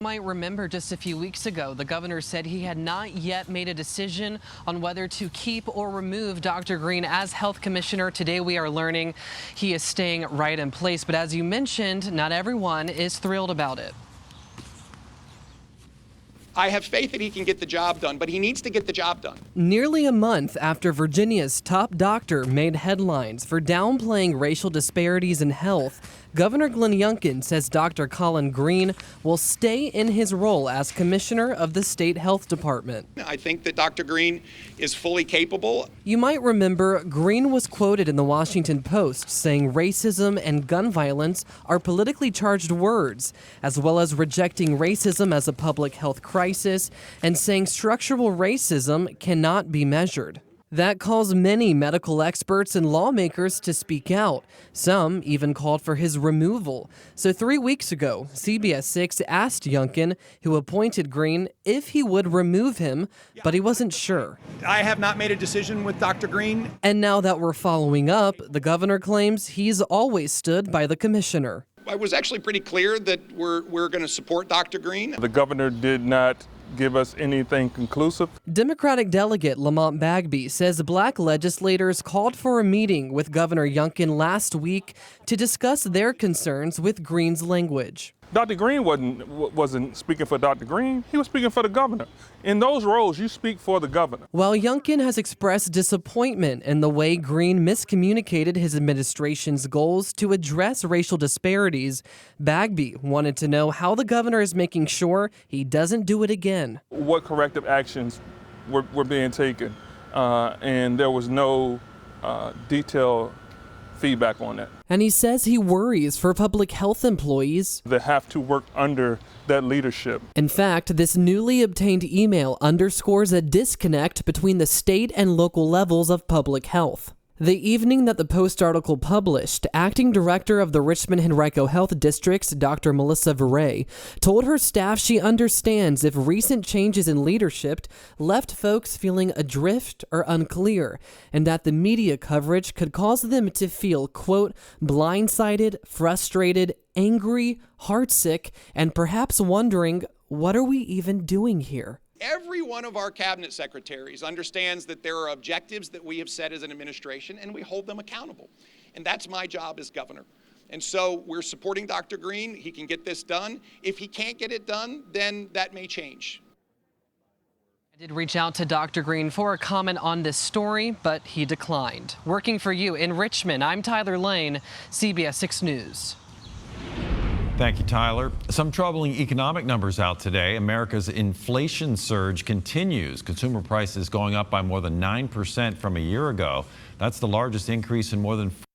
You might remember just a few weeks ago, the governor said he had not yet made a decision on whether to keep or remove Dr. Greene as health commissioner. Today we are learning he is staying right in place. But as you mentioned, not everyone is thrilled about it. I have faith that he can get the job done, but he needs to get the job done. Nearly a month after Virginia's top doctor made headlines for downplaying racial disparities in health, Governor Glenn Youngkin says Dr. Colin Greene will stay in his role as commissioner of the state health department. I think that Dr. Greene is fully capable. You might remember Greene was quoted in the Washington Post saying racism and gun violence are politically charged words, as well as rejecting racism as a public health crisis and saying structural racism cannot be measured. That caused many medical experts and lawmakers to speak out. Some even called for his removal. So 3 weeks ago, CBS 6 asked Youngkin, who appointed Greene, if he would remove him, but he wasn't sure. I have not made a decision with Dr. Greene. And now that we're following up, the governor claims he's always stood by the commissioner. I was actually pretty clear that we're going to support Dr. Greene. The governor did not give us anything conclusive. Democratic delegate Lamont Bagby says black legislators called for a meeting with Governor Youngkin last week to discuss their concerns with Greene's language. Dr. Greene wasn't speaking for Dr. Greene, he was speaking for the governor. In those roles, you speak for the governor. While Youngkin has expressed disappointment in the way Greene miscommunicated his administration's goals to address racial disparities, Bagby wanted to know how the governor is making sure he doesn't do it again. What corrective actions were being taken, and there was no detailed feedback on that. And he says he worries for public health employees that have to work under that leadership. In fact, this newly obtained email underscores a disconnect between the state and local levels of public health. The evening that the Post article published, acting director of the Richmond-Henrico Health Districts, Dr. Melissa Veray, told her staff she understands if recent changes in leadership left folks feeling adrift or unclear, and that the media coverage could cause them to feel, quote, blindsided, frustrated, angry, heartsick, and perhaps wondering, what are we even doing here? Every one of our cabinet secretaries understands that there are objectives that we have set as an administration, and we hold them accountable. And that's my job as governor. And so we're supporting Dr. Greene. He can get this done. If he can't get it done, then that may change. I did reach out to Dr. Greene for a comment on this story, but he declined. Working for you in Richmond, I'm Tyler Lane, CBS 6 News. Thank you, Tyler. Some troubling economic numbers out today. America's inflation surge continues. Consumer prices going up by more than 9% from a year ago. That's the largest increase in more than